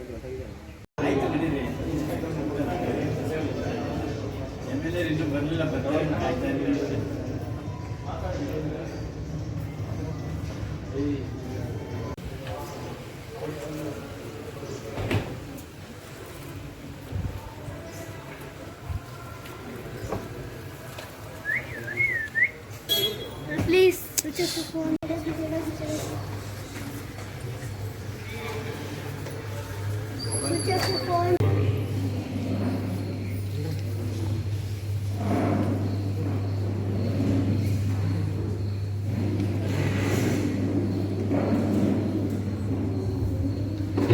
ಆಯ್ತು ನಡೀರಿ. MLA ಇನ್ನೂ ಬರಲಿಲ್ಲ, ಆಯ್ತಾ Please switch off the phone. Switch off the phone.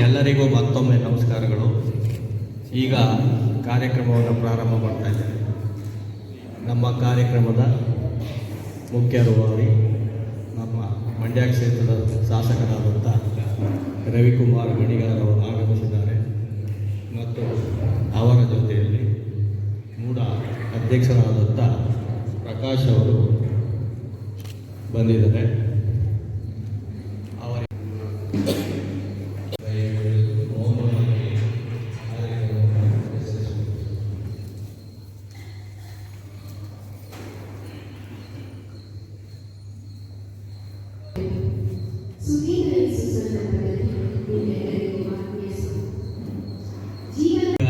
ಎಲ್ಲರಿಗೂ ಮತ್ತೊಮ್ಮೆ ನಮಸ್ಕಾರಗಳು. ಈಗ ಕಾರ್ಯಕ್ರಮವನ್ನು ಪ್ರಾರಂಭ ಮಾಡ್ತಾ ಇದ್ದೇವೆ. ನಮ್ಮ ಕಾರ್ಯಕ್ರಮದ ಮುಖ್ಯ ರೂವಾರಿ ನಮ್ಮ ಮಂಡ್ಯ ಕ್ಷೇತ್ರದ ಶಾಸಕರಾದಂಥ ರವಿಕುಮಾರ್ ಗಣಿಗಾರ್ ಅವರು ಆಗಮಿಸಿದ್ದಾರೆ ಮತ್ತು ಅವರ ಜೊತೆಯಲ್ಲಿ ಮೂಡ ಅಧ್ಯಕ್ಷರಾದಂಥ ಪ್ರಕಾಶ್ ಅವರು ಬಂದಿದ್ದಾರೆ.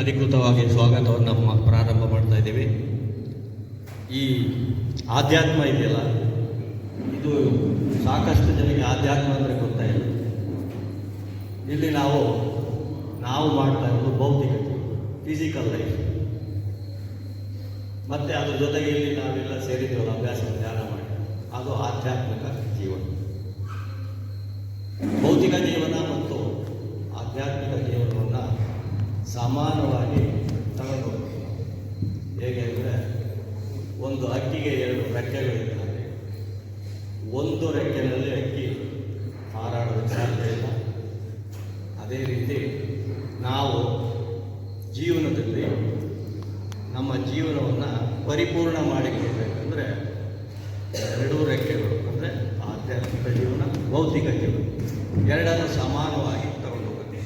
ಅಧಿಕೃತವಾಗಿ ಸ್ವಾಗತವನ್ನು ನಮ್ಮ ಪ್ರಾರಂಭ ಮಾಡ್ತಾ ಇದ್ದೀವಿ. ಈ ಆಧ್ಯಾತ್ಮ ಇದೆಯಲ್ಲ, ಇದು ಸಾಕಷ್ಟು ಜನಕ್ಕೆ ಆಧ್ಯಾತ್ಮ ಅಂದರೆ ಗೊತ್ತಾಯಿಲ್ಲ. ಇಲ್ಲಿ ನಾವು ಮಾಡ್ತಾ ಇರೋದು ಭೌತಿಕತೆ, ಫಿಸಿಕಲ್ ಲೈಫ್, ಮತ್ತು ಅದ್ರ ಜೊತೆಗೆ ಇಲ್ಲಿ ನಾವೆಲ್ಲ ಸೇರಿದ್ದೀವಲ್ಲ ಅಭ್ಯಾಸ ಧ್ಯಾನ ಮಾಡಿ, ಅದು ಆಧ್ಯಾತ್ಮಿಕ ಜೀವನ. ಭೌತಿಕ ಜೀವನ ಮತ್ತು ಆಧ್ಯಾತ್ಮಿಕ ಜೀವನವನ್ನು ಸಮಾನವಾಗಿ ತಗೊಂಡು ಹೋಗ್ತೀವಿ. ಹೇಗೆ ಅಂದರೆ, ಒಂದು ಹಕ್ಕಿಗೆ 2 ರೆಕ್ಕೆಗಳಿದ್ದಾವೆ. ಒಂದು ರೆಕ್ಕೆಯಲ್ಲಿ ಹಕ್ಕಿ ಹಾರಾಡೋದಕ್ಕೆ ಸಾಧ್ಯ ಇಲ್ಲ. ಅದೇ ರೀತಿ ನಾವು ಜೀವನದಲ್ಲಿ ನಮ್ಮ ಜೀವನವನ್ನು ಪರಿಪೂರ್ಣ ಮಾಡಿಕೊಳ್ಬೇಕಂದ್ರೆ 2 ರೆಕ್ಕೆಗಳು, ಅಂದರೆ ಆಧ್ಯಾತ್ಮಿಕ ಜೀವನ, ಭೌತಿಕ ಜೀವನ, ಎರಡನ್ನು ಸಮಾನವಾಗಿ ತಗೊಂಡು ಹೋಗ್ತೀವಿ.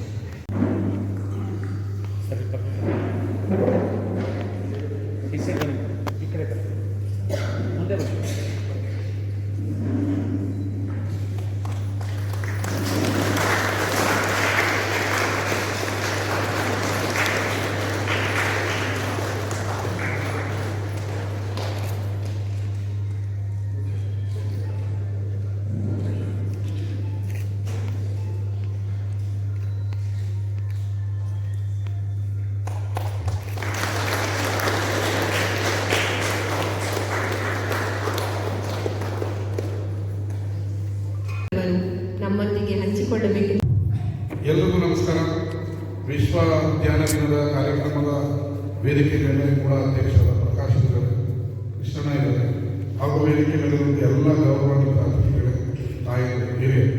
ಈ ಕಡೆ ಮುಂದೆ ಬನ್ನಿ. ನಮ್ಮೊಂದಿಗೆ ಹಂಚಿಕೊಳ್ಳಬೇಕು. ಎಲ್ಲರಿಗೂ ನಮಸ್ಕಾರ. ವಿಶ್ವ ಧ್ಯಾನ ದಿನದ ಕಾರ್ಯಕ್ರಮದ ವೇದಿಕೆ ಮೇಲೆ ಕೂಡ ಅಧ್ಯಕ್ಷರಾದ ಪ್ರಕಾಶ್ ಇದ್ದಾರೆ, ಕೃಷ್ಣಣ್ಣ ಇದ್ದಾರೆ, ಹಾಗೂ ವೇದಿಕೆ ಮೇಲೆ ಎಲ್ಲ ಗೌರವಾನ್ವಿತ ಅತಿಥಿಗಳೇ, ತಾಯಿಗಳು, ಹಿರಿಯರು.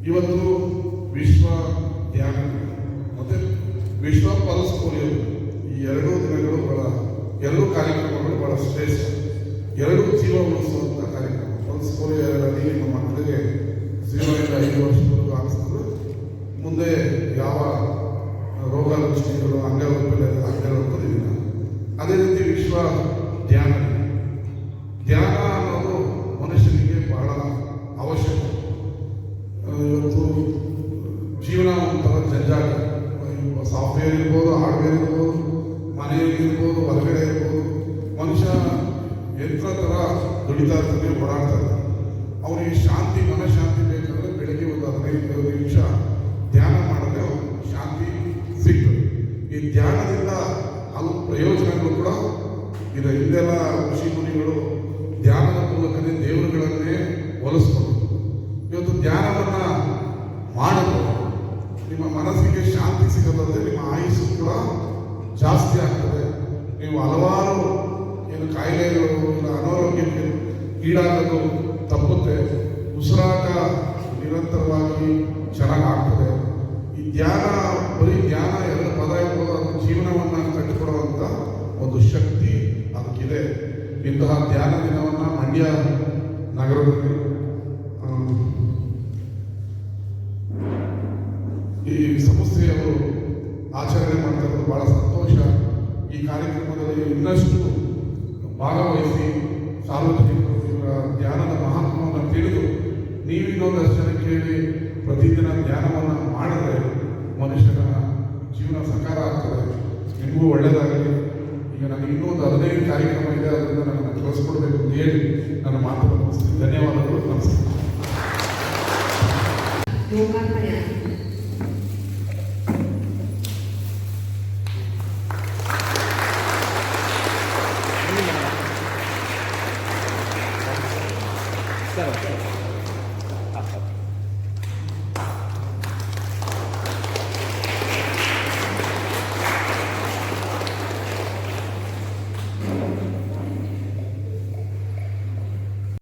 ಇವತ್ತು ವಿಶ್ವ ಧ್ಯಾನ ಮತ್ತು ವಿಶ್ವ ಪಲ್ಸ್ ಪೋಲಿಯೋ, ಈ 2 ದಿನಗಳು ಎರಡೂ ಕಾರ್ಯಕ್ರಮಗಳು ಬಹಳ ಶ್ರೇಷ್ಠ. 2 ಜೀವ ಉಳಿಸುವಂಥ ಕಾರ್ಯಕ್ರಮ. ಪಲ್ಸ್ ಪೋಲಿಯೋ ನಿಮ್ಮ ಮಕ್ಕಳಿಗೆ 0 ಇಂದ 5 ವರ್ಷದವರೆಗೂ ಹಾಕಿಸಿದ್ರು. ಮುಂದೆ ಯಾವ ರೋಗ ಲಕ್ಷಣಗಳು ಅಂಗವೈಫಲ್ಯ ಆಗದಿರೋದಿಲ್ಲ. ಅದೇ ರೀತಿ ವಿಶ್ವ ಧ್ಯಾನ ಅನ್ನೋದು ಮನುಷ್ಯನಿಗೆ ಬಹಳ ಅವಶ್ಯಕ. ಇವತ್ತು ಜೀವನ ಒಂಥರ ಜಂಜಾಟ. ಸಾಫ್ಟ್ವೇರ್ ಇರ್ಬೋದು, ಹಾರ್ಡ್ವೇರ್ ಇರ್ಬೋದು, ಮನೆಯಲ್ಲಿ ಇರ್ಬೋದು, ಹೊರಗಡೆ ಇರ್ಬೋದು. ಮನುಷ್ಯ ಯಂತ್ರ ಥರ ದುಡಿತಾ ಇರ್ತಾನೆ, ಓಡಾಡ್ತಾರೆ. ಅವನಿಗೆ ಶಾಂತಿ, ಮನಃಶಾಂತಿ ಬೇಕಂದ್ರೆ ಬೆಳಗ್ಗೆ ಒಂದು 15 ನಿಮಿಷ ಧ್ಯಾನ ಮಾಡಿದ್ರೆ ಶಾಂತಿ ಸಿಗ್ತದೆ. ಈ ಧ್ಯಾನದಿಂದ ಹಲವು ಪ್ರಯೋಜನಗಳು ಕೂಡ ಇದೆ. ಹಿಂದೆಲ್ಲ ಋಷಿ ಮುನಿಗಳು ಧ್ಯಾನದ ಮೂಲಕನೇ ದೇವರುಗಳನ್ನೇ ಹೋಲಿಸ್ಕೊಂಡು, ಇವತ್ತು ಧ್ಯಾನವನ್ನು ಮಾಡಿದ್ರೆ ನಿಮ್ಮ ಮನಸ್ಸಿಗೆ ಶಾಂತಿ ಸಿಗೋದಂತೆ ನಿಮ್ಮ ಆಯುಸ್ಸು ಕೂಡ ಜಾಸ್ತಿ ಆಗ್ತದೆ. ನೀವು ಹಲವಾರು ಏನು ಕಾಯಿಲೆಗಳು ಇಲ್ಲ ಅನಾರೋಗ್ಯಕ್ಕೆ ಈಡಾಗೋದು ತಪ್ಪುತ್ತೆ. ಉಸಿರಾಟ ನಿರಂತರವಾಗಿ ಚೆನ್ನಾಗಾಗ್ತದೆ. ಈ ಧ್ಯಾನ, ಬರೀ ಧ್ಯಾನ 2 ಪದ ಇರ್ಬೋದು, ಅದು ಜೀವನವನ್ನು ಕಟ್ಟಿಕೊಡುವಂಥ ಒಂದು ಶಕ್ತಿ ಅದಕ್ಕಿದೆ. ಇಂತಹ ಧ್ಯಾನ ದಿನವನ್ನು ಮಂಡ್ಯ ನಗರದಲ್ಲಿ ಈ ಸಂಸ್ಥೆಯವರು ಆಚರಣೆ ಮಾಡ್ತಾ ಇರೋದು ಭಾಳ ಸಂತೋಷ. ಈ ಕಾರ್ಯಕ್ರಮದಲ್ಲಿ ಇನ್ನಷ್ಟು ಭಾಗವಹಿಸಿ ಸಾರ್ವಜನಿಕರು ಇವರ ಧ್ಯಾನದ ಮಹತ್ವವನ್ನು ತಿಳಿದು ನೀವು ಇನ್ನೊಂದಷ್ಟು ಜನ ಕೇಳಿ ಪ್ರತಿದಿನ ಧ್ಯಾನವನ್ನು ಮಾಡಿದ್ರೆ ಮನುಷ್ಯನ ಜೀವನ ಸಕಾರ ಆಗ್ತದೆ. ನಿಮಗೂ ಒಳ್ಳೆಯದಾಗಲಿ. ಈಗ ನನಗೆ ಇನ್ನೊಂದು 15 ಕಾರ್ಯಕ್ರಮ ಇದೆ, ಅದರಿಂದ ನನ್ನನ್ನು ಕಳಿಸ್ಕೊಡ್ಬೇಕು ಅಂತ ಹೇಳಿ ನನ್ನ ಮಾತನ್ನು ಮುಗಿಸ್ತೀನಿ. ಧನ್ಯವಾದಗಳು. ನಮಸ್ಕಾರ. ಲೋಕಾರ್ಪಣೆ ಆಗಿದೆ.